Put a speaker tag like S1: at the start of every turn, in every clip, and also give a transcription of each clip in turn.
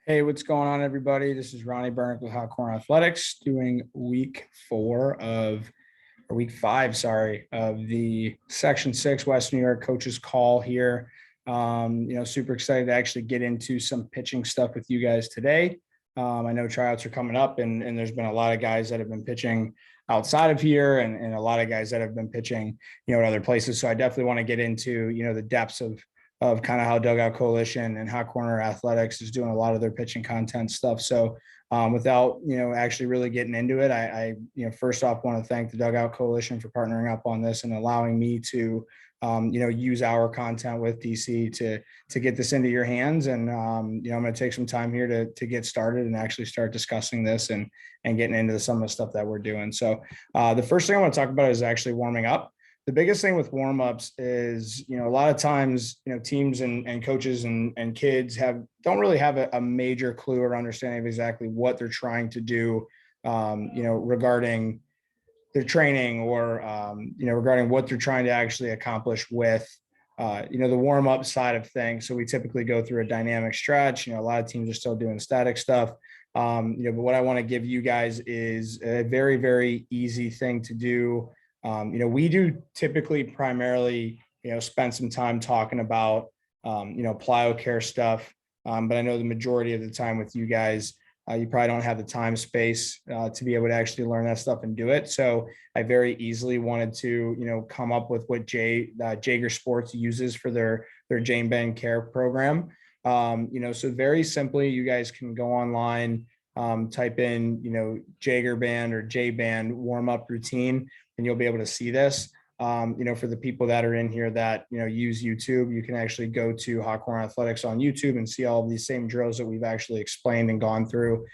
S1: Hey, what's going on, everybody? This is Ronnie Bernick with Hot Corner Athletics doing week five, sorry, of the Section 6 West New York Coaches Call here. Super excited to actually get into some pitching stuff with you guys today. I know tryouts are coming up, and there's been a lot of guys that have been pitching outside of here and a lot of guys that have been pitching, at other places. So I definitely want to get into, the depths of kind of how Dugout Coalition and Hot Corner Athletics is doing a lot of their pitching content stuff. So without, actually really getting into it, I first off want to thank the Dugout Coalition for partnering up on this and allowing me to, use our content with DC to get this into your hands. And, I'm going to take some time here to get started and actually start discussing this and getting into some of the stuff that we're doing. So the first thing I want to talk about is actually warming up. The biggest thing with warmups is, a lot of times, teams and coaches and kids don't really have a major clue or understanding of exactly what they're trying to do, regarding their training or, regarding what they're trying to actually accomplish with, the warm up side of things. So we typically go through a dynamic stretch. A lot of teams are still doing static stuff. But what I want to give you guys is a very, very easy thing to do. We do typically primarily, spend some time talking about, plyo care stuff. But I know the majority of the time with you guys, you probably don't have the time space to be able to actually learn that stuff and do it. So I very easily wanted to, come up with what Jaeger Sports uses for their Jane Band care program. So very simply, you guys can go online, type in, Jaeger Band or J Band warm up routine, and you'll be able to see this. For the people that are in here that, use YouTube, you can actually go to Hot Corner Athletics on YouTube and see all of these same drills that we've actually explained and gone through.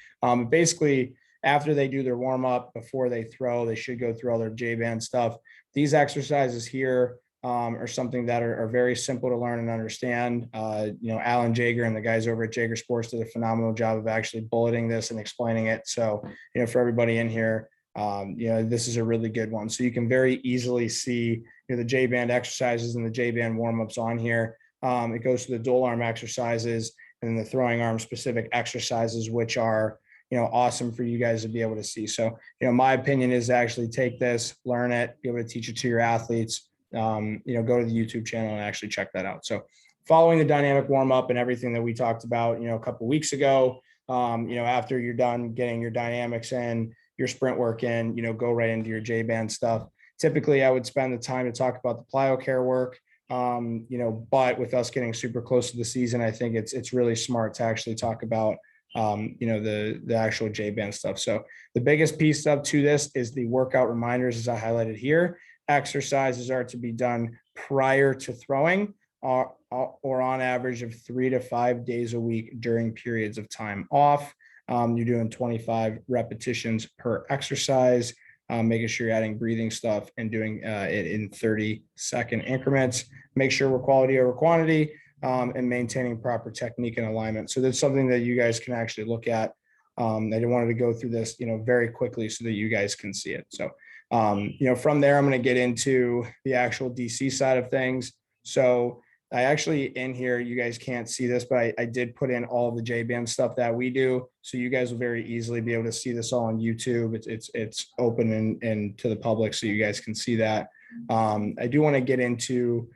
S1: Basically, after they do their warm up, before they throw, they should go through all their J-band stuff. These exercises here are something that are very simple to learn and understand. Alan Jaeger and the guys over at Jaeger Sports did a phenomenal job of actually bulleting this and explaining it. So, for everybody in here, this is a really good one. So you can very easily see the J-band exercises and the J-band warmups on here. It goes to the dual arm exercises and the throwing arm specific exercises, which are, awesome for you guys to be able to see. So, my opinion is to actually take this, learn it, be able to teach it to your athletes, go to the YouTube channel and actually check that out. So following the dynamic warm up and everything that we talked about, a couple of weeks ago, after you're done getting your dynamics in, your sprint work in, go right into your J-band stuff. Typically, I would spend the time to talk about the plyo care work, but with us getting super close to the season, I think it's really smart to actually talk about, the actual J-band stuff. So the biggest piece up to this is the workout reminders, as I highlighted here. Exercises are to be done prior to throwing, or on average of 3 to 5 days a week during periods of time off. You're doing 25 repetitions per exercise, making sure you're adding breathing stuff and doing it in 30-second increments. Make sure we're quality over quantity, and maintaining proper technique and alignment. So that's something that you guys can actually look at. I wanted to go through this, very quickly so that you guys can see it. So, from there, I'm going to get into the actual DC side of things. So I actually in here, you guys can't see this, but I did put in all of the J-band stuff that we do. So you guys will very easily be able to see this all on YouTube. It's open and to the public, so you guys can see that. I do want to get into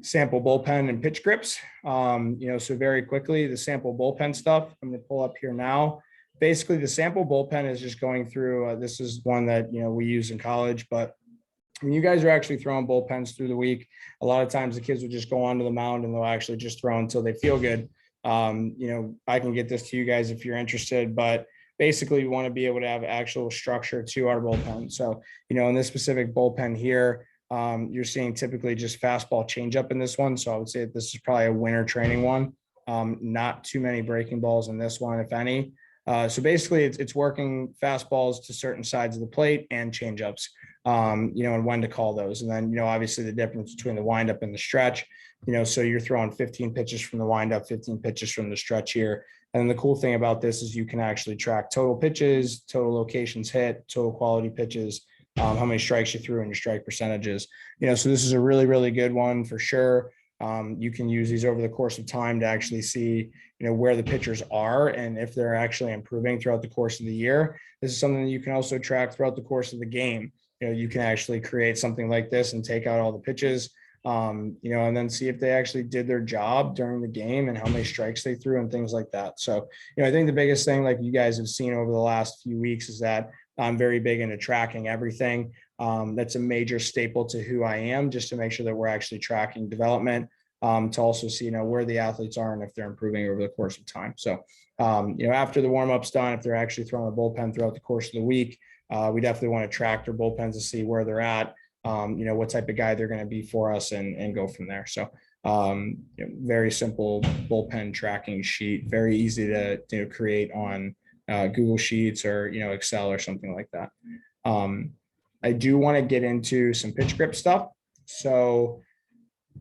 S1: sample bullpen and pitch grips. So very quickly, the sample bullpen stuff, I'm going to pull up here now. Basically, the sample bullpen is just going through, this is one that, we use in college, but when you guys are actually throwing bullpens through the week, a lot of times the kids will just go onto the mound and they'll actually just throw until they feel good. I can get this to you guys if you're interested, but basically we want to be able to have actual structure to our bullpen. So, in this specific bullpen here, you're seeing typically just fastball changeup in this one. So I would say that this is probably a winter training one. Not too many breaking balls in this one, if any. So basically it's working fastballs to certain sides of the plate and changeups, and when to call those. And then, obviously the difference between the windup and the stretch, so you're throwing 15 pitches from the windup, 15 pitches from the stretch here. And the cool thing about this is you can actually track total pitches, total locations hit, total quality pitches, how many strikes you threw and your strike percentages. So this is a really, really good one for sure. You can use these over the course of time to actually see, where the pitchers are and if they're actually improving throughout the course of the year. This is something that you can also track throughout the course of the game. You can actually create something like this and take out all the pitches, and then see if they actually did their job during the game and how many strikes they threw and things like that. So, I think the biggest thing, like you guys have seen over the last few weeks, is that I'm very big into tracking everything. That's a major staple to who I am, just to make sure that we're actually tracking development, to also see, where the athletes are and if they're improving over the course of time. So, after the warm-up's done, if they're actually throwing a bullpen throughout the course of the week, we definitely want to track their bullpens to see where they're at, what type of guy they're going to be for us, and go from there. So, very simple bullpen tracking sheet, very easy to create on Google Sheets or, Excel or something like that. I do want to get into some pitch grip stuff. So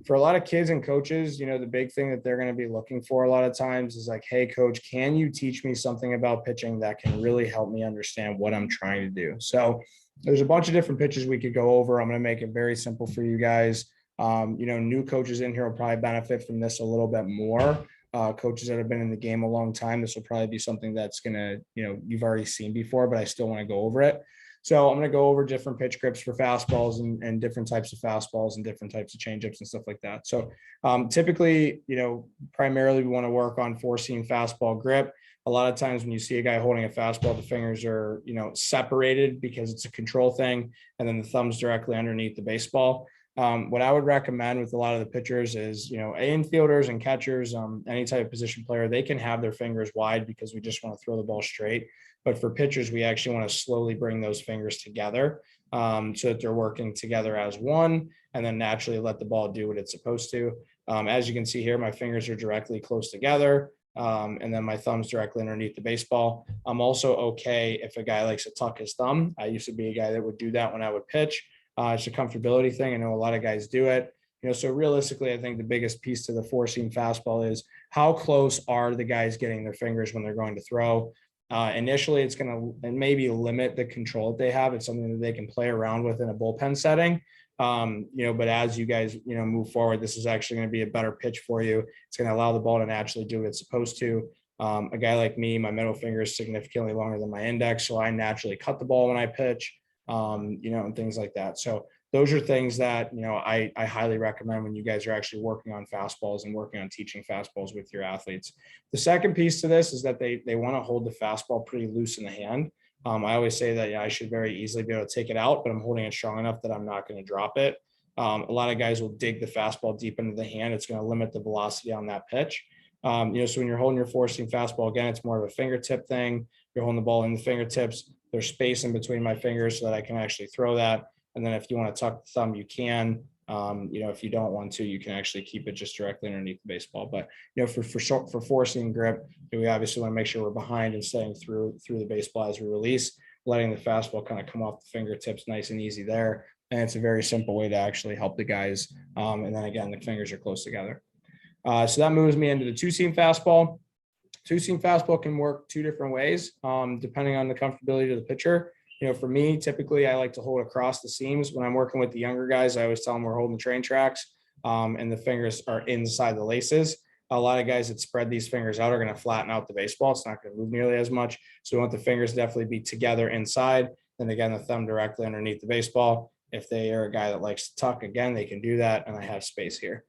S1: for a lot of kids and coaches, the big thing that they're going to be looking for a lot of times is like, hey, coach, can you teach me something about pitching that can really help me understand what I'm trying to do? So there's a bunch of different pitches we could go over. I'm going to make it very simple for you guys. New coaches in here will probably benefit from this a little bit more. Coaches that have been in the game a long time, this will probably be something that's going to, you've already seen before, but I still want to go over it. So I'm going to go over different pitch grips for fastballs and different types of fastballs and different types of changeups and stuff like that. So typically, primarily we want to work on four-seam fastball grip. A lot of times when you see a guy holding a fastball, the fingers are, separated because it's a control thing, and then the thumb's directly underneath the baseball. What I would recommend with a lot of the pitchers is, infielders and catchers, any type of position player, they can have their fingers wide because we just want to throw the ball straight. But for pitchers, we actually want to slowly bring those fingers together, so that they're working together as one, and then naturally let the ball do what it's supposed to. As you can see here, my fingers are directly close together, and then my thumb's directly underneath the baseball. I'm also okay if a guy likes to tuck his thumb. I used to be a guy that would do that when I would pitch. It's a comfortability thing. I know a lot of guys do it. So realistically, I think the biggest piece to the four-seam fastball is how close are the guys getting their fingers when they're going to throw. Initially, it's going to maybe limit the control that they have. It's something that they can play around with in a bullpen setting. But as you guys, move forward, this is actually going to be a better pitch for you. It's going to allow the ball to naturally do what it's supposed to. A guy like me, my middle finger is significantly longer than my index, so I naturally cut the ball when I pitch. And things like that. So those are things that, I highly recommend when you guys are actually working on fastballs and working on teaching fastballs with your athletes. The second piece to this is that they want to hold the fastball pretty loose in the hand. I always say that I should very easily be able to take it out, but I'm holding it strong enough that I'm not going to drop it. A lot of guys will dig the fastball deep into the hand. It's going to limit the velocity on that pitch. So when you're holding your four-seam fastball, again, it's more of a fingertip thing. You're holding the ball in the fingertips. There's space in between my fingers so that I can actually throw that. And then if you want to tuck the thumb, you can. If you don't want to, you can actually keep it just directly underneath the baseball. But for four-seam grip, we obviously want to make sure we're behind and staying through the baseball as we release, letting the fastball kind of come off the fingertips nice and easy there. And it's a very simple way to actually help the guys. And then again, the fingers are close together. So that moves me into the two-seam fastball. Two-seam fastball can work two different ways, depending on the comfortability of the pitcher. For me, typically I like to hold across the seams. When I'm working with the younger guys, I always tell them we're holding train tracks, and the fingers are inside the laces. A lot of guys that spread these fingers out are going to flatten out the baseball. It's not going to move nearly as much. So we want the fingers definitely be together inside. Then again, the thumb directly underneath the baseball. If they are a guy that likes to tuck, again, they can do that. And I have space here.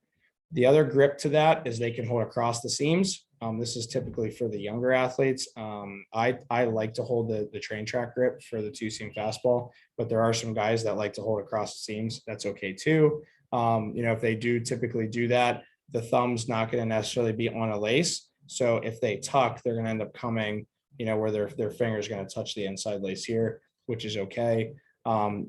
S1: The other grip to that is they can hold across the seams. This is typically for the younger athletes. I like to hold the train track grip for the two-seam fastball, but there are some guys that like to hold across the seams. That's okay too. If they do typically do that, the thumb's not going to necessarily be on a lace. So if they tuck, they're going to end up coming, where their finger is going to touch the inside lace here, which is okay.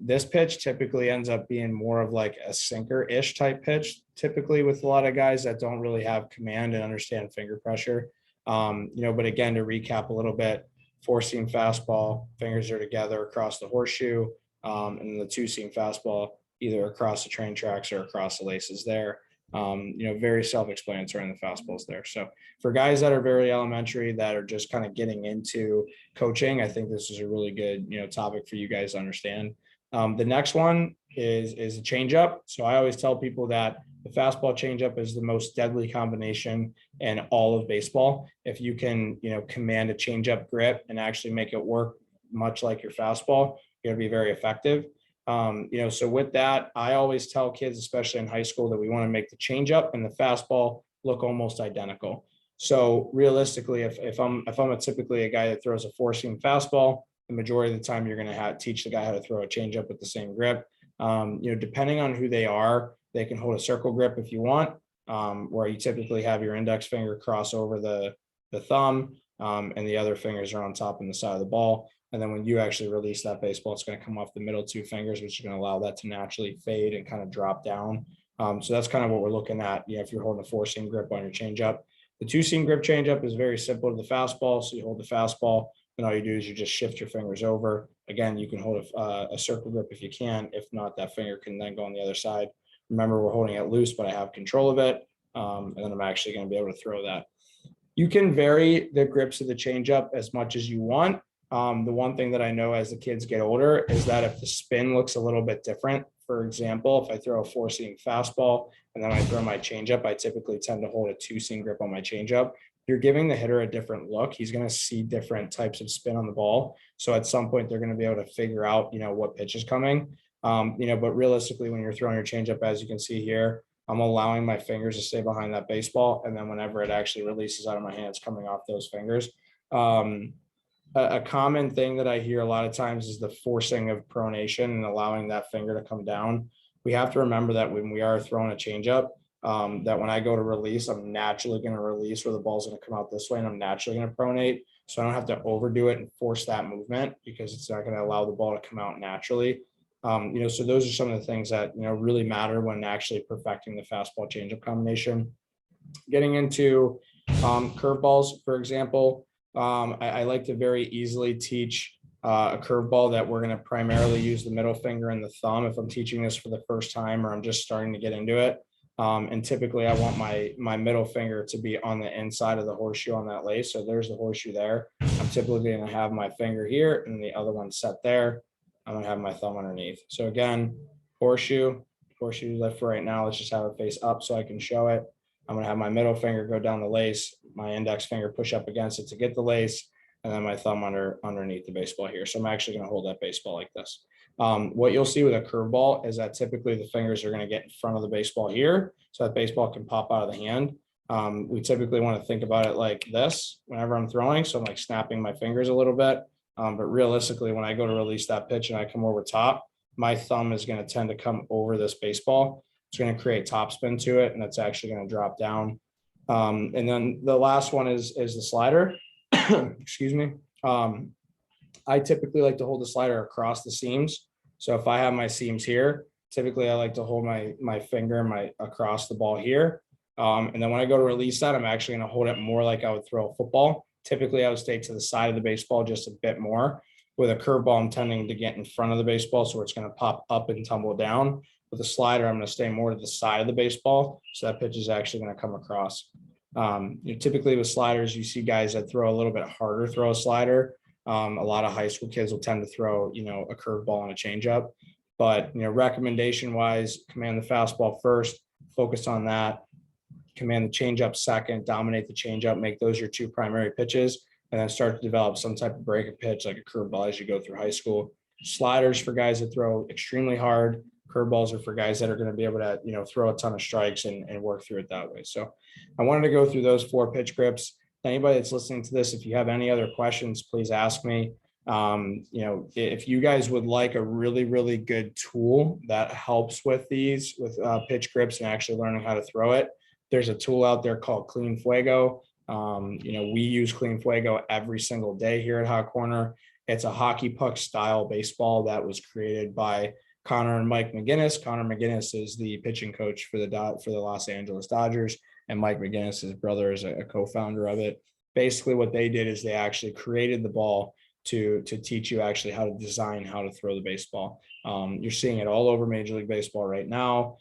S1: This pitch typically ends up being more of like a sinker-ish type pitch, typically with a lot of guys that don't really have command and understand finger pressure. But again, to recap a little bit, four-seam fastball, fingers are together across the horseshoe, and the two-seam fastball either across the train tracks or across the laces there. Very self-explanatory in the fastballs there. So for guys that are very elementary, that are just kind of getting into coaching, I think this is a really good, topic for you guys to understand. The next one is a changeup. So I always tell people that The fastball changeup is the most deadly combination in all of baseball. If you can, command a changeup grip and actually make it work much like your fastball, you're going to be very effective. So with that, I always tell kids, especially in high school, that we want to make the changeup and the fastball look almost identical. So realistically, if I'm typically a guy that throws a four-seam fastball, the majority of the time you're going to teach the guy how to throw a changeup with the same grip. Depending on who they are, they can hold a circle grip if you want, where you typically have your index finger cross over the thumb, and the other fingers are on top and the side of the ball. And then when you actually release that baseball, it's going to come off the middle two fingers, which is going to allow that to naturally fade and kind of drop down. So that's kind of what we're looking at. If you're holding a four-seam grip on your changeup, the two-seam grip changeup is very simple to the fastball. So you hold the fastball, and all you do is you just shift your fingers over. Again, you can hold a circle grip if you can. If not, that finger can then go on the other side. Remember, we're holding it loose, but I have control of it. And then I'm actually going to be able to throw that. You can vary the grips of the changeup as much as you want. The one thing that I know as the kids get older is that if the spin looks a little bit different, for example, if I throw a four-seam fastball and then I throw my changeup, I typically tend to hold a two-seam grip on my changeup. You're giving the hitter a different look. He's going to see different types of spin on the ball. So at some point, they're going to be able to figure out, what pitch is coming. But realistically, when you're throwing your changeup, as you can see here, I'm allowing my fingers to stay behind that baseball. And then whenever it actually releases out of my hands, coming off those fingers. A common thing that I hear a lot of times is the forcing of pronation and allowing that finger to come down. We have to remember that when we are throwing a changeup, that when I go to release, I'm naturally going to release where the ball's going to come out this way, and I'm naturally going to pronate. So I don't have to overdo it and force that movement because it's not going to allow the ball to come out naturally. So those are some of the things that, really matter when actually perfecting the fastball changeup combination. Getting into curveballs, for example, I like to very easily teach a curveball that we're going to primarily use the middle finger and the thumb if I'm teaching this for the first time or I'm just starting to get into it. And typically I want my middle finger to be on the inside of the horseshoe on that lace. So there's the horseshoe there. I'm typically going to have my finger here and the other one set there. I'm going to have my thumb underneath. So again, horseshoe left for right now. Let's just have it face up so I can show it. I'm going to have my middle finger go down the lace, my index finger push up against it to get the lace, and then my thumb underneath the baseball here. So I'm actually going to hold that baseball like this. What you'll see with a curveball is that typically the fingers are going to get in front of the baseball here, so that baseball can pop out of the hand. We typically want to think about it like this whenever I'm throwing. So I'm like snapping my fingers a little bit. But realistically, when I go to release that pitch and I come over top, my thumb is going to tend to come over this baseball. It's going to create topspin to it, and it's actually going to drop down. And then the last one is the slider. Excuse me. I typically like to hold the slider across the seams. So if I have my seams here, typically I like to hold my finger across the ball here. And then when I go to release that, I'm actually going to hold it more like I would throw a football. Typically I would stay to the side of the baseball just a bit more. With a curveball, I'm tending to get in front of the baseball, so it's going to pop up and tumble down. With a slider, I'm going to stay more to the side of the baseball, so that pitch is actually going to come across. Typically with sliders, you see guys that throw a little bit harder, throw a slider. A lot of high school kids will tend to throw, a curveball and a changeup. But, recommendation wise, command the fastball first, focus on that. Command the changeup second, dominate the changeup, make those your two primary pitches, and then start to develop some type of break of pitch like a curveball as you go through high school. Sliders for guys that throw extremely hard. Curveballs are for guys that are going to be able to, throw a ton of strikes and work through it that way. So I wanted to go through those 4 pitch grips. Anybody that's listening to this, if you have any other questions, please ask me. If you guys would like a really, really good tool that helps with these, with pitch grips and actually learning how to throw it, there's a tool out there called Clean Fuego. We use Clean Fuego every single day here at Hot Corner. It's a hockey puck style baseball that was created by Connor and Mike McGinnis. Connor McGinnis is the pitching coach for the Los Angeles Dodgers, and Mike McGinnis, his brother, is a co-founder of it. Basically, what they did is they actually created the ball to teach you actually how to design how to throw the baseball. You're seeing it all over Major League Baseball right now.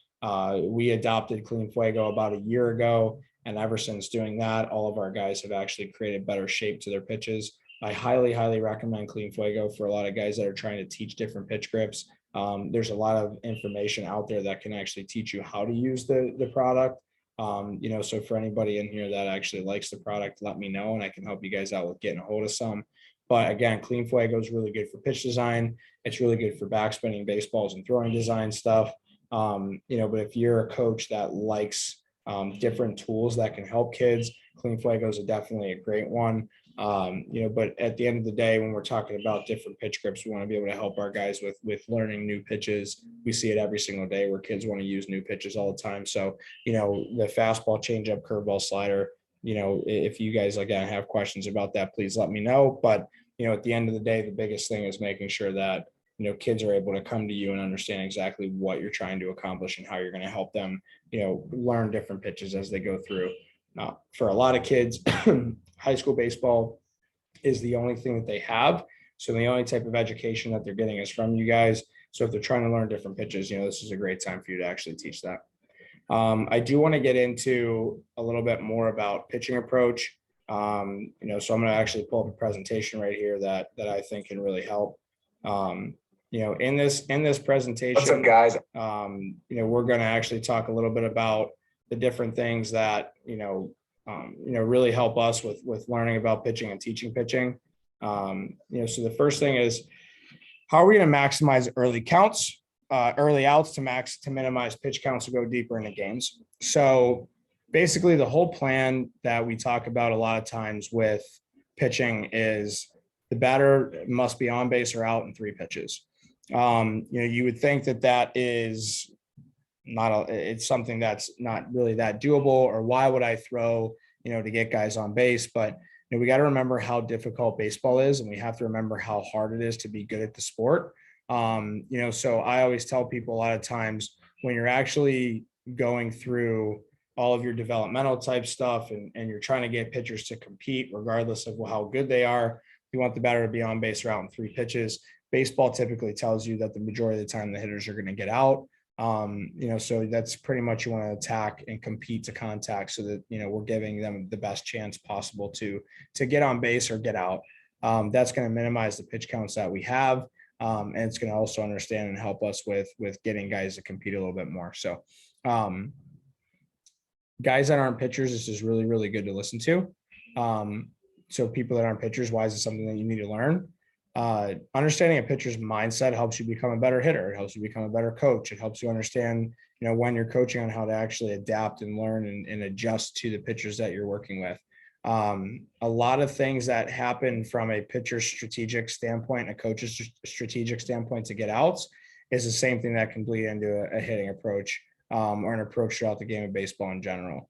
S1: We adopted Clean Fuego about a year ago, and ever since doing that, all of our guys have actually created better shape to their pitches. I highly, highly recommend Clean Fuego for a lot of guys that are trying to teach different pitch grips. There's a lot of information out there that can actually teach you how to use the product. So for anybody in here that actually likes the product, let me know and I can help you guys out with getting a hold of some. But again, Clean Fuego is really good for pitch design. It's really good for backspinning baseballs and throwing design stuff. But if you're a coach that likes different tools that can help kids, Clean Fuego is definitely a great one. But at the end of the day, when we're talking about different pitch grips, we want to be able to help our guys with learning new pitches. We see it every single day where kids want to use new pitches all the time. So, the fastball, changeup, curveball, slider, if you guys again have questions about that, please let me know. But, at the end of the day, the biggest thing is making sure that, kids are able to come to you and understand exactly what you're trying to accomplish and how you're going to help them, learn different pitches as they go through. For a lot of kids, high school baseball is the only thing that they have. So the only type of education that they're getting is from you guys. So if they're trying to learn different pitches, this is a great time for you to actually teach that. I do want to get into a little bit more about pitching approach. So I'm going to actually pull up a presentation right here that I think can really help. In this presentation,
S2: what's up, guys?
S1: We're going to actually talk a little bit about the different things that really help us with learning about pitching and teaching pitching. So the first thing is, how are we going to maximize early counts, early outs to minimize pitch counts to go deeper into games? So basically, the whole plan that we talk about a lot of times with pitching is the batter must be on base or out in 3 pitches. You would think that is it's something that's not really that doable, or why would I throw, to get guys on base? But we got to remember how difficult baseball is, and we have to remember how hard it is to be good at the sport. So I always tell people a lot of times when you're actually going through all of your developmental type stuff and you're trying to get pitchers to compete, regardless of how good they are, you want the batter to be on base or out in 3 pitches. Baseball typically tells you that the majority of the time the hitters are going to get out. So that's pretty much, you want to attack and compete to contact so that, we're giving them the best chance possible to get on base or get out. That's going to minimize the pitch counts that we have. And it's going to also understand and help us with getting guys to compete a little bit more. So guys that aren't pitchers, this is really, really good to listen to. So people that aren't pitchers, why is it something that you need to learn? Understanding a pitcher's mindset helps you become a better hitter. It helps you become a better coach. It helps you understand, when you're coaching, on how to actually adapt and learn and adjust to the pitchers that you're working with. A lot of things that happen from a pitcher's strategic standpoint, a coach's strategic standpoint to get outs, is the same thing that can bleed into a hitting approach, or an approach throughout the game of baseball in general.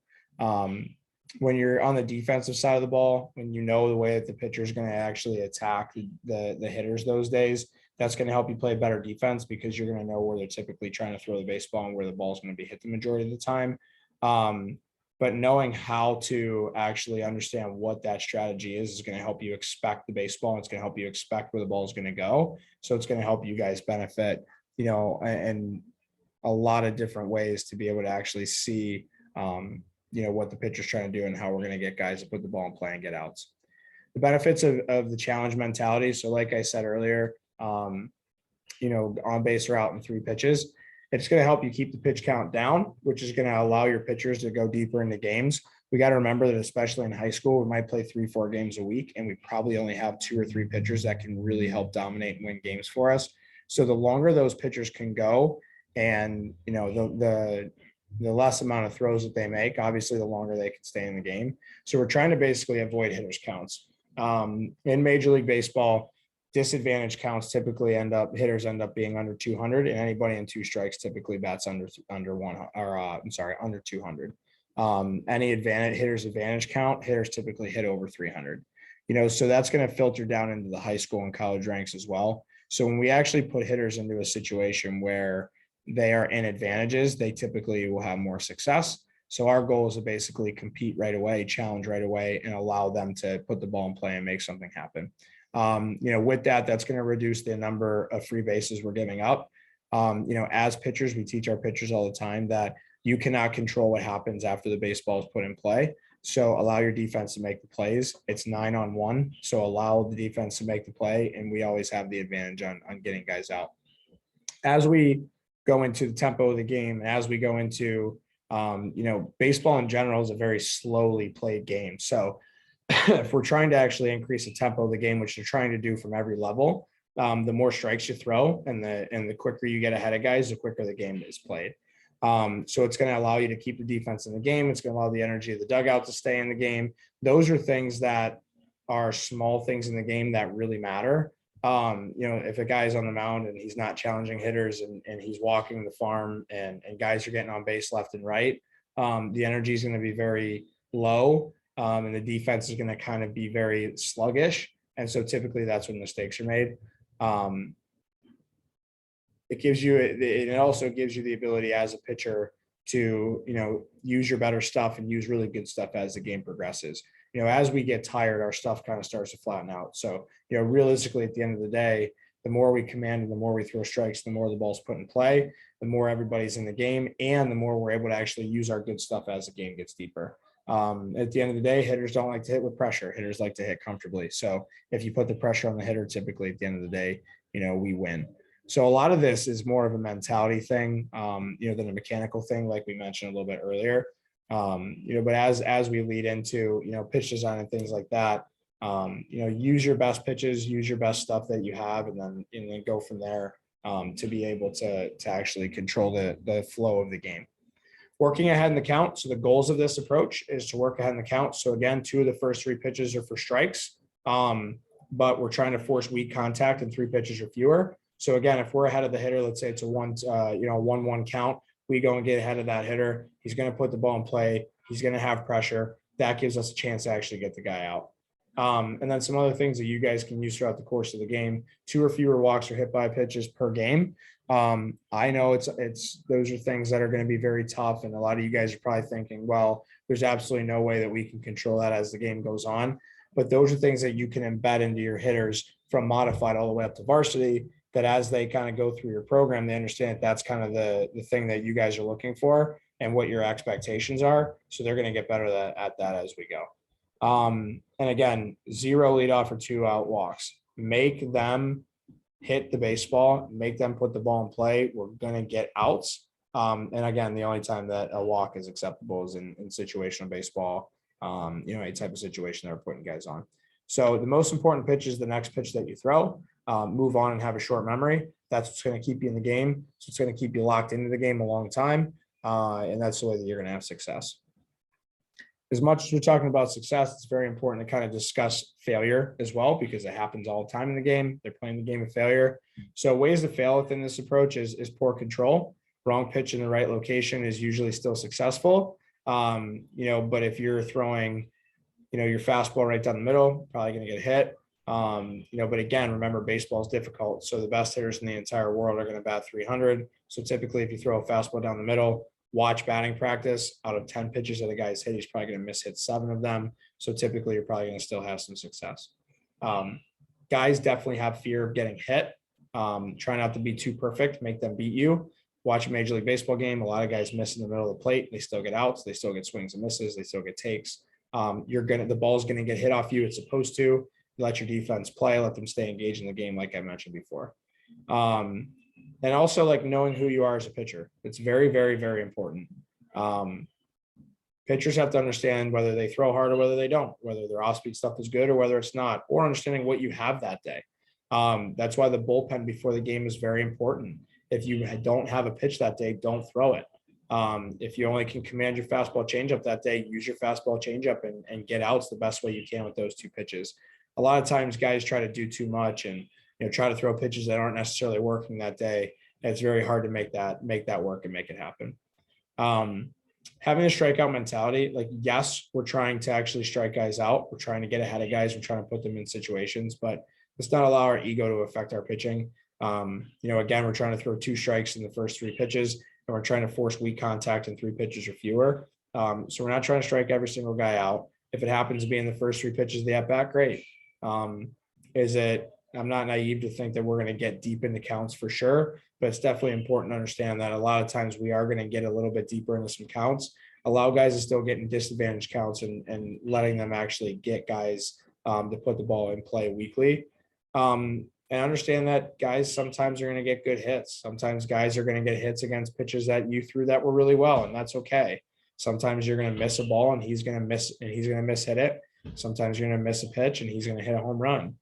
S1: When you're on the defensive side of the ball, when the way that the pitcher is going to actually attack the hitters those days, that's going to help you play better defense, because you're going to know where they're typically trying to throw the baseball and where the ball is going to be hit the majority of the time. But knowing how to actually understand what that strategy is going to help you expect the baseball. It's going to help you expect where the ball is going to go. So it's going to help you guys benefit, and a lot of different ways to be able to actually see, what the pitcher's trying to do and how we're going to get guys to put the ball in play and get outs. The benefits of the challenge mentality. So like I said earlier, on base or out in 3 pitches, it's going to help you keep the pitch count down, which is going to allow your pitchers to go deeper into games. We got to remember that, especially in high school, we might play 3-4 games a week, and we probably only have 2 or 3 pitchers that can really help dominate and win games for us. So the longer those pitchers can go, and the less amount of throws that they make, obviously the longer they can stay in the game. So we're trying to basically avoid hitters counts. In Major League Baseball, disadvantage counts typically hitters end up being under 200, and anybody in 2 strikes typically bats under 200. Any hitters advantage count, hitters typically hit over 300. So that's going to filter down into the high school and college ranks as well. So when we actually put hitters into a situation where they are in advantages, they typically will have more success. So our goal is to basically compete right away, challenge right away, and allow them to put the ball in play and make something happen. With that's going to reduce the number of free bases we're giving up. As pitchers, we teach our pitchers all the time that you cannot control what happens after the baseball is put in play. So allow your defense to make the plays. It's 9-on-1. So allow the defense to make the play, and we always have the advantage on getting guys out. as we go into the tempo of the game, as we go into, baseball in general is a very slowly played game. So if we're trying to actually increase the tempo of the game, which they're trying to do from every level, the more strikes you throw and the quicker you get ahead of guys, the quicker the game is played. So it's going to allow you to keep the defense in the game. It's going to allow the energy of the dugout to stay in the game. Those are things that are small things in the game that really matter. If a guy's on the mound and he's not challenging hitters and he's walking the farm and guys are getting on base left and right, the energy is going to be very low, and the defense is going to kind of be very sluggish. And so typically that's when mistakes are made. It also gives you the ability as a pitcher to, use your better stuff and use really good stuff as the game progresses. As we get tired, our stuff kind of starts to flatten out. So, realistically, at the end of the day, the more we command and the more we throw strikes, the more the ball's put in play, the more everybody's in the game, and the more we're able to actually use our good stuff as the game gets deeper. At the end of the day, hitters don't like to hit with pressure. Hitters like to hit comfortably. So if you put the pressure on the hitter, typically at the end of the day, we win. So a lot of this is more of a mentality thing, than a mechanical thing, like we mentioned a little bit earlier. But as we lead into, pitch design and things like that, use your best pitches, use your best stuff that you have, and then go from there, to be able to actually control the flow of the game. Working ahead in the count. So the goals of this approach is to work ahead in the count. So again, 2 of the first 3 pitches are for strikes, but we're trying to force weak contact and 3 pitches or fewer. So again, if we're ahead of the hitter, let's say it's a 1-1 count, we go and get ahead of that hitter. He's going to put the ball in play. He's going to have pressure. That gives us a chance to actually get the guy out. And then some other things that you guys can use throughout the course of the game: 2 or fewer walks or hit by pitches per game. I know those are things that are going to be very tough. And a lot of you guys are probably thinking, well, there's absolutely no way that we can control that as the game goes on. But those are things that you can embed into your hitters from modified all the way up to varsity, that as they kind of go through your program, they understand that's kind of the thing that you guys are looking for and what your expectations are. So they're going to get better at that as we go. And again, 0 leadoff or 2 out walks. Make them hit the baseball, make them put the ball in play. We're going to get outs. And again, the only time that a walk is acceptable is in situational baseball, any type of situation that we're putting guys on. So the most important pitch is the next pitch that you throw. Move on and have a short memory. That's what's going to keep you in the game. So it's going to keep you locked into the game a long time. And that's the way that you're going to have success. As much as we're talking about success, it's very important to kind of discuss failure as well, because it happens all the time in the game. They're playing the game of failure. So ways to fail within this approach is poor control. Wrong pitch in the right location is usually still successful. But if you're throwing, your fastball right down the middle, probably going to get hit. But again, remember, baseball is difficult. So the best hitters in the entire world are going to bat 300. So typically, if you throw a fastball down the middle, watch batting practice. Out of 10 pitches that the guy's hit, he's probably going to miss hit 7 of them. So typically, you're probably going to still have some success. Guys definitely have fear of getting hit. Try not to be too perfect, make them beat you. Watch a Major League Baseball game. A lot of guys miss in the middle of the plate. They still get outs. They still get swings and misses. They still get takes. The ball's going to get hit off you. It's supposed to. Let your defense play. Let them stay engaged in the game, like I mentioned before. And also, like, knowing who you are as a pitcher. It's very, very, very important. Pitchers have to understand whether they throw hard or whether they don't, whether their off-speed stuff is good or whether it's not, or understanding what you have that day. That's why the bullpen before the game is very important. If you don't have a pitch that day, don't throw it. If you only can command your fastball changeup that day, use your fastball changeup and get outs the best way you can with those 2 pitches. A lot of times guys try to do too much and try to throw pitches that aren't necessarily working that day. And it's very hard to make that work and make it happen. Having a strikeout mentality, like, yes, we're trying to actually strike guys out. We're trying to get ahead of guys. We're trying to put them in situations, but let's not allow our ego to affect our pitching. Again, we're trying to throw 2 strikes in the first 3 pitches, and we're trying to force weak contact in 3 pitches or fewer. So we're not trying to strike every single guy out. If it happens to be in the first 3 pitches of the at-bat, great. I'm not naive to think that we're going to get deep into counts for sure, but it's definitely important to understand that a lot of times we are going to get a little bit deeper into some counts. Allow guys to still get in disadvantage counts and letting them actually get guys to put the ball in play weekly. and understand that guys sometimes are going to get good hits. Sometimes guys are going to get hits against pitches that you threw that were really well, and that's okay. Sometimes you're going to miss a ball and he's going to miss hit it. Sometimes you're going to miss a pitch and he's going to hit a home run.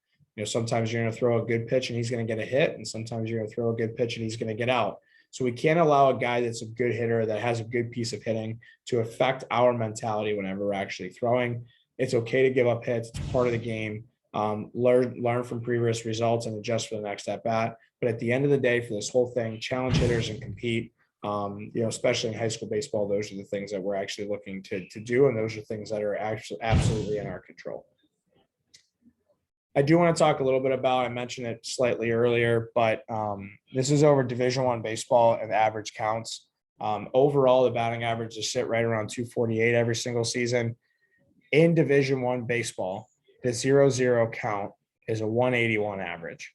S1: Sometimes you're going to throw a good pitch and he's going to get a hit, and sometimes you're going to throw a good pitch and he's going to get out. So we can't allow a guy that's a good hitter, that has a good piece of hitting, to affect our mentality whenever we're actually throwing. It's okay to give up hits. It's part of the game. Learn from previous results and adjust for the next at bat. But at the end of the day, for this whole thing, challenge hitters and compete. Especially in high school baseball, those are the things that we're actually looking to do, and those are things that are actually absolutely in our control. I do want to talk a little bit about, I mentioned it slightly earlier, but this is over Division I baseball and average counts. Overall, the batting average is sit right around 248 every single season. In Division I baseball, the 0-0 count is a 181 average.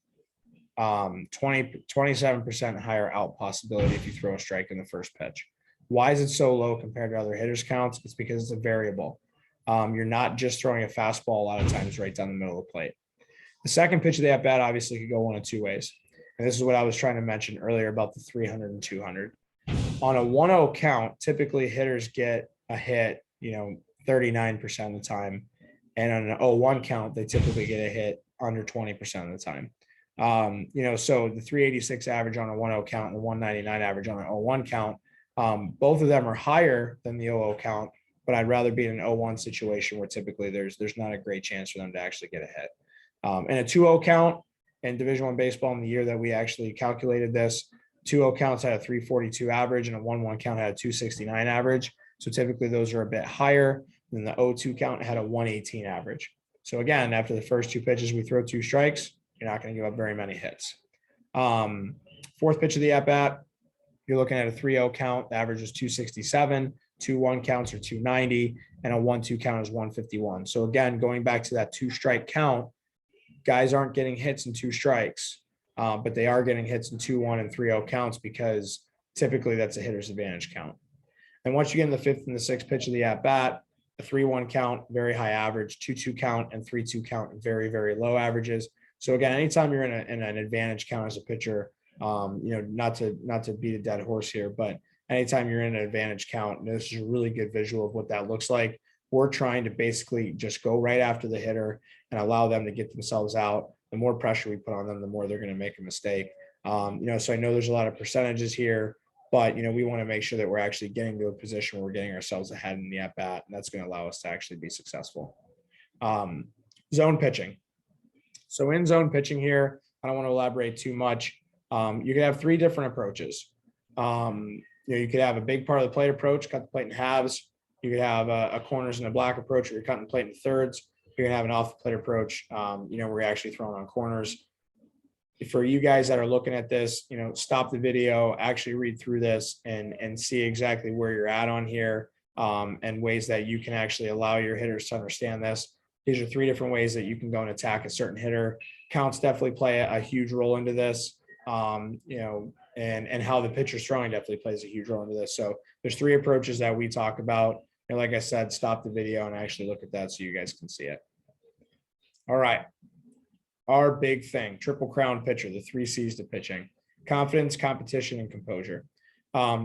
S1: 27% higher out possibility if you throw a strike in the first pitch. Why is it so low compared to other hitters counts? It's because it's a variable. You're not just throwing a fastball a lot of times right down the middle of the plate. The second pitch of the at bat obviously could go one of two ways. And this is what I was trying to mention earlier about the 300 and 200. On a 1-0 count, typically hitters get a hit, 39% of the time. And on an 0-1 count, they typically get a hit under 20% of the time. So the 386 average on a 1-0 count and the 199 average on an 0-1 count, both of them are higher than the 0-0 count, but I'd rather be in an 0-1 situation where typically there's not a great chance for them to actually get a hit. And a 2-0 count in Division I baseball, in the year that we actually calculated this, 2-0 counts had a 342 average and a 1-1 count had a 269 average. So typically those are a bit higher than the 0-2 count had a 118 average. So again, after the first two pitches, we throw two strikes, you're not going to give up very many hits. Fourth pitch of the at bat, you're looking at a 3-0 count. The average is 267, 2-1 counts are 290, and a 1-2 count is 151. So again, going back to that two strike count, guys aren't getting hits in two strikes, but they are getting hits in 2-1 and 3-0 counts, because typically that's a hitter's advantage count. And once you get in the fifth and the sixth pitch of the at bat, a 3-1 count, very high average, 2-2 count, and 3-2 count, very, very low averages. So again, anytime you're in an advantage count as a pitcher, not to beat a dead horse here, but anytime you're in an advantage count, this is a really good visual of what that looks like. We're trying to basically just go right after the hitter and allow them to get themselves out. The more pressure we put on them, the more they're going to make a mistake. So I know there's a lot of percentages here, but we want to make sure that we're actually getting to a position where we're getting ourselves ahead in the at bat, and that's going to allow us to actually be successful. Zone pitching. So in zone pitching here, I don't want to elaborate too much. You could have three different approaches. You could have a big part of the plate approach, cut the plate in halves. You could have a corners and a black approach where you're cutting the plate in thirds. You're gonna have an off the plate approach, where you're actually throwing on corners. For you guys that are looking at this, stop the video, actually read through this and see exactly where you're at on here, and ways that you can actually allow your hitters to understand this. These are three different ways that you can go and attack a certain hitter. Counts definitely play a huge role into this, and how the pitcher's throwing definitely plays a huge role into this. So there's three approaches that we talk about. And like I said, stop the video and actually look at that so you guys can see it. All right. Our big thing, triple crown pitcher, the 3 C's to pitching: confidence, competition, and composure.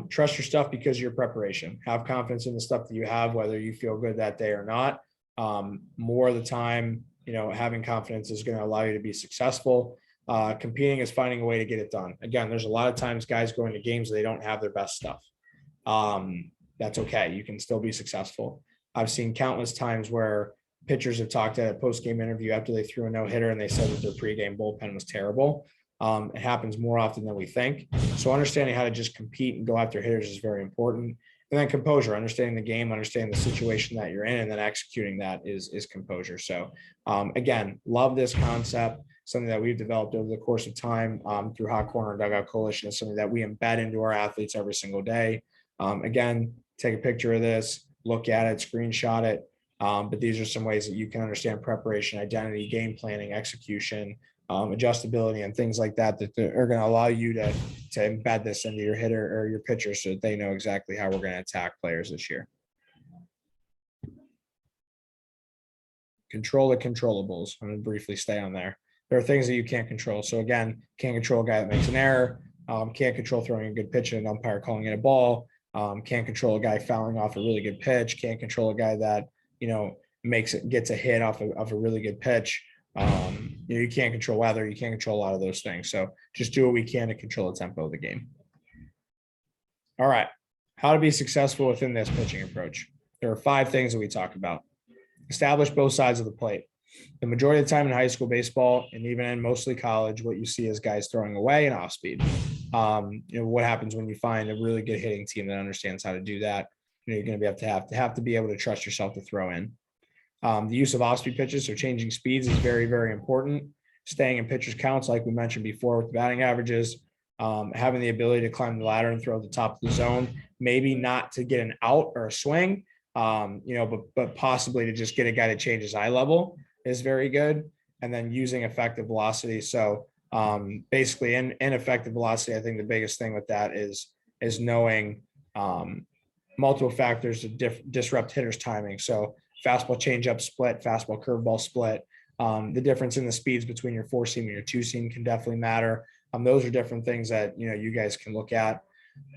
S1: Trust your stuff because of your preparation. Have confidence in the stuff that you have, whether you feel good that day or not. More of the time, having confidence is going to allow you to be successful. Competing is finding a way to get it done. Again, there's a lot of times guys go into games, they don't have their best stuff. That's okay. You can still be successful. I've seen countless times where pitchers have talked at a post-game interview after they threw a no-hitter and they said that their pre-game bullpen was terrible. It happens more often than we think. So understanding how to just compete and go after hitters is very important. And then composure, understanding the game, understanding the situation that you're in, and then executing that is composure. So again, love this concept. Something that we've developed over the course of time through Hot Corner and Dugout Coalition is something that we embed into our athletes every single day. Again, take a picture of this, look at it, screenshot it. But these are some ways that you can understand preparation, identity, game planning, execution, adjustability, and things like that are going to allow you to embed this into your hitter or your pitcher so that they know exactly how we're going to attack players this year. Control the controllables. I'm going to briefly stay on there. there are things that you can't control. So again, can't control a guy that makes an error, can't control throwing a good pitch and an umpire calling it a ball, can't control a guy fouling off a really good pitch, can't control a guy that, gets a hit off of a really good pitch. You can't control weather, you can't control a lot of those things. So just do what we can to control the tempo of the game. All right, how to be successful within this pitching approach. There are 5 things that we talk about. Establish both sides of the plate. The majority of the time in high school baseball and even in mostly college, what you see is guys throwing away and off speed. What happens when you find a really good hitting team that understands how to do that? You're going to have to be able to trust yourself to throw in. The use of off speed pitches, so changing speeds, is very, very important. Staying in pitchers counts, like we mentioned before, with the batting averages. Having the ability to climb the ladder and throw at the top of the zone, maybe not to get an out or a swing, but possibly to just get a guy to change his eye level is very good. And then using effective velocity. So basically in effective velocity, I think the biggest thing with that is knowing multiple factors to disrupt hitters' timing. So fastball changeup split, fastball curveball split. The difference in the speeds between your 4-seam and your 2-seam can definitely matter. Those are different things that you guys can look at.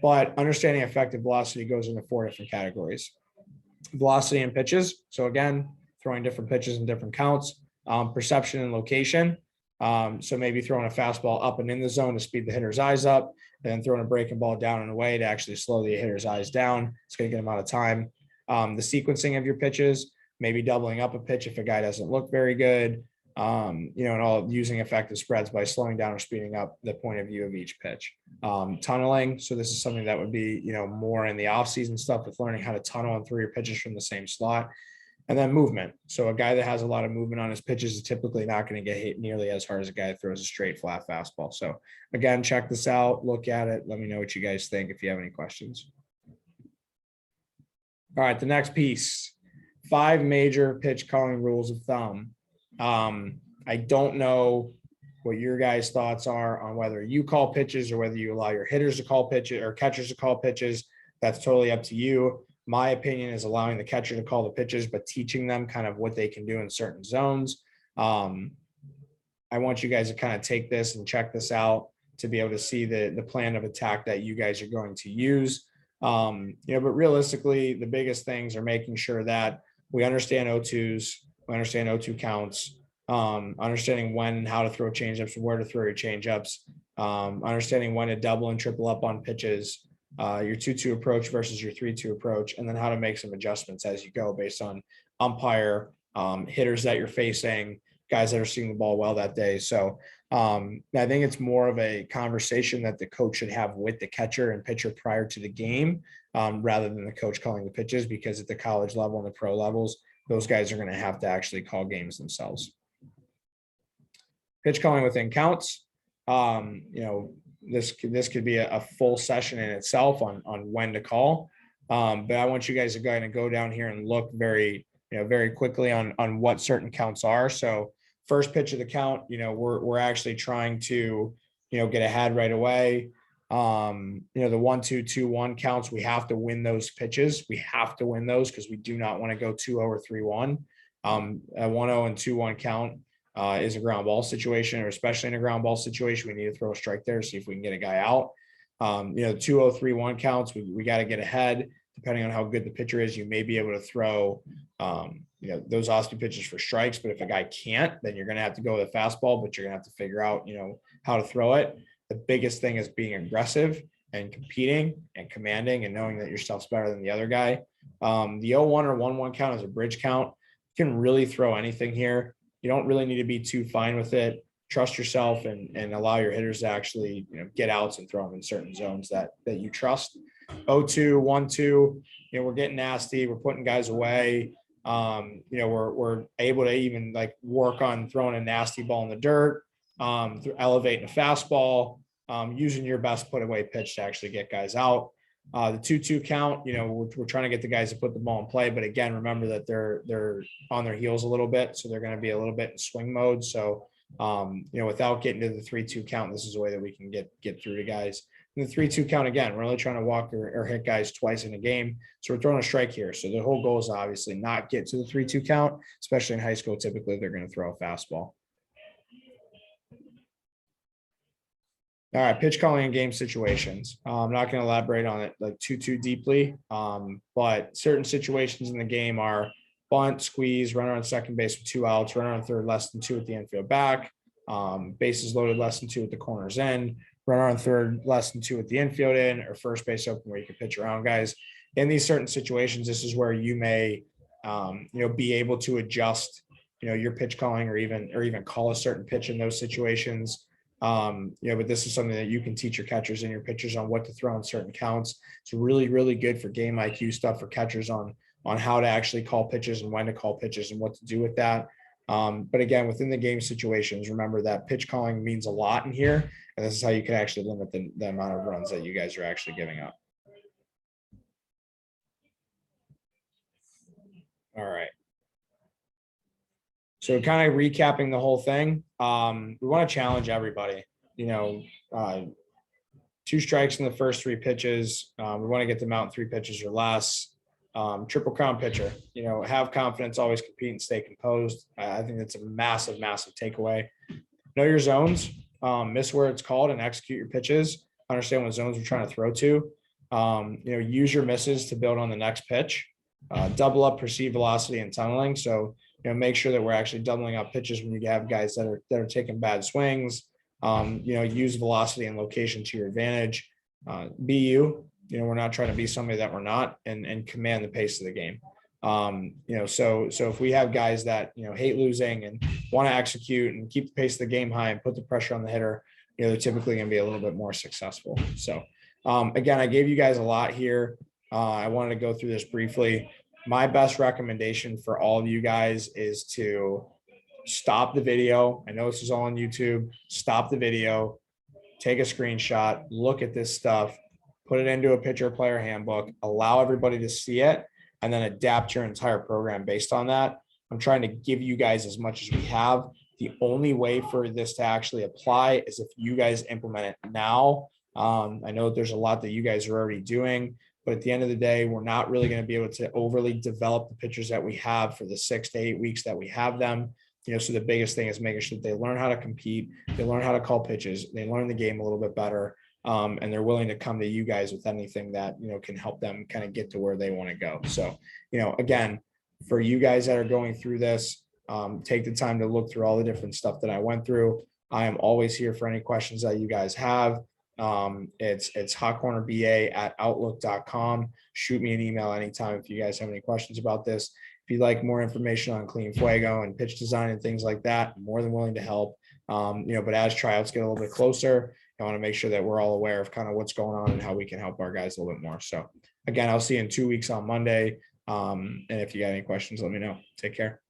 S1: But understanding effective velocity goes into 4 different categories. Velocity and pitches. So again, throwing different pitches in different counts. Perception and location. So maybe throwing a fastball up and in the zone to speed the hitter's eyes up, and then throwing a breaking ball down and away to actually slow the hitter's eyes down. It's going to get him out of time. The sequencing of your pitches, maybe doubling up a pitch if a guy doesn't look very good. And all using effective spreads by slowing down or speeding up the point of view of each pitch. Tunneling. So this is something that would be, more in the off-season stuff, with learning how to tunnel and throw your pitches from the same slot. And then movement. So a guy that has a lot of movement on his pitches is typically not going to get hit nearly as hard as a guy that throws a straight flat fastball. So again, check this out, look at it. Let me know what you guys think if you have any questions. All right, the next piece, 5 major pitch calling rules of thumb. I don't know what your guys' thoughts are on whether you call pitches or whether you allow your hitters to call pitches or catchers to call pitches. That's totally up to you. My opinion is allowing the catcher to call the pitches, but teaching them kind of what they can do in certain zones. I want you guys to kind of take this and check this out to be able to see the plan of attack that you guys are going to use. But realistically, the biggest things are making sure that we understand O2s, we understand O2 counts, understanding when and how to throw changeups and where to throw your changeups, understanding when to double and triple up on pitches, your 2-2 approach versus your 3-2 approach, and then how to make some adjustments as you go based on umpire, hitters that you're facing, guys that are seeing the ball well that day. So I think it's more of a conversation that the coach should have with the catcher and pitcher prior to the game, rather than the coach calling the pitches, because at the college level and the pro levels, those guys are going to have to actually call games themselves. Pitch calling within counts. This could be a full session in itself on when to call. But I want you guys to kind of go down here and look very quickly on what certain counts are. So first pitch of the count, we're actually trying to, get ahead right away. The 1-2, 2-1 counts, we have to win those pitches. We have to win those because we do not want to go 2-0 or 3-1. A 1-0 and 2-1 count is a ground ball situation, or especially in a ground ball situation, we need to throw a strike there, see if we can get a guy out. 2-0, 3-1 counts, we got to get ahead. Depending on how good the pitcher is, you may be able to throw, those off-speed pitches for strikes. But if a guy can't, then you're going to have to go with a fastball, but you're going to have to figure out, how to throw it. The biggest thing is being aggressive and competing and commanding and knowing that your stuff's better than the other guy. The 0-1 or 1-1 count is a bridge count. You can really throw anything here. You don't really need to be too fine with it. Trust yourself and allow your hitters to actually, get outs and throw them in certain zones that you trust. 0-2, 1-2, we're getting nasty. We're putting guys away. We're able to even work on throwing a nasty ball in the dirt, elevating a fastball, using your best put away pitch to actually get guys out. The 2-2 count, we're trying to get the guys to put the ball in play, but again, remember that they're on their heels a little bit, so they're going to be a little bit in swing mode. So, without getting to the 3-2 count, this is a way that we can get through to guys. And the 3-2 count, again, we're only trying to walk or hit guys twice in a game, so we're throwing a strike here. So the whole goal is obviously not get to the 3-2 count, especially in high school. Typically, they're going to throw a fastball. All right, pitch calling in game situations. I'm not going to elaborate on it like too deeply, but certain situations in the game are bunt, squeeze, runner on second base with 2 outs, runner on third less than 2 at the infield back, bases loaded less than 2 at the corners in, runner on third less than 2 at the infield in, or first base open where you can pitch around guys. In these certain situations, this is where you may, be able to adjust, your pitch calling or even call a certain pitch in those situations. But this is something that you can teach your catchers and your pitchers on what to throw in certain counts. It's really, really good for game IQ stuff for catchers on how to actually call pitches and when to call pitches and what to do with that. But again, within the game situations, remember that pitch calling means a lot in here. And this is how you can actually limit the amount of runs that you guys are actually giving up. All right. So kind of recapping the whole thing, we want to challenge everybody, 2 strikes in the first 3 pitches. We want to get them out in 3 pitches or less. Triple crown pitcher, have confidence, always compete and stay composed. I think that's a massive, massive takeaway. Know your zones, miss where it's called and execute your pitches. Understand what zones you're trying to throw to. Use your misses to build on the next pitch. Double up perceived velocity and tunneling. So, make sure that we're actually doubling up pitches when you have guys that are taking bad swings. Use velocity and location to your advantage. Be you. We're not trying to be somebody that we're not, and command the pace of the game. So if we have guys that hate losing and want to execute and keep the pace of the game high and put the pressure on the hitter, they're typically going to be a little bit more successful. So again, I gave you guys a lot here. I wanted to go through this briefly. My best recommendation for all of you guys is to stop the video. I know this is all on YouTube. Stop the video, take a screenshot, look at this stuff, put it into a pitcher player handbook, allow everybody to see it, and then adapt your entire program based on that. I'm trying to give you guys as much as we have. The only way for this to actually apply is if you guys implement it now. I know that there's a lot that you guys are already doing, but at the end of the day, we're not really going to be able to overly develop the pitchers that we have for the 6 to 8 weeks that we have them. So the biggest thing is making sure that they learn how to compete, they learn how to call pitches, they learn the game a little bit better, and they're willing to come to you guys with anything that can help them kind of get to where they want to go. So, again, for you guys that are going through this, take the time to look through all the different stuff that I went through. I am always here for any questions that you guys have. It's hotcornerba@outlook.com. Shoot me an email anytime if you guys have any questions about this. If you'd like more information on clean fuego and pitch design and things like that, I'm more than willing to help. But as tryouts get a little bit closer, I want to make sure that we're all aware of kind of what's going on and how we can help our guys a little bit more. So again, I'll see you in 2 weeks on Monday. And if you got any questions, let me know. Take care.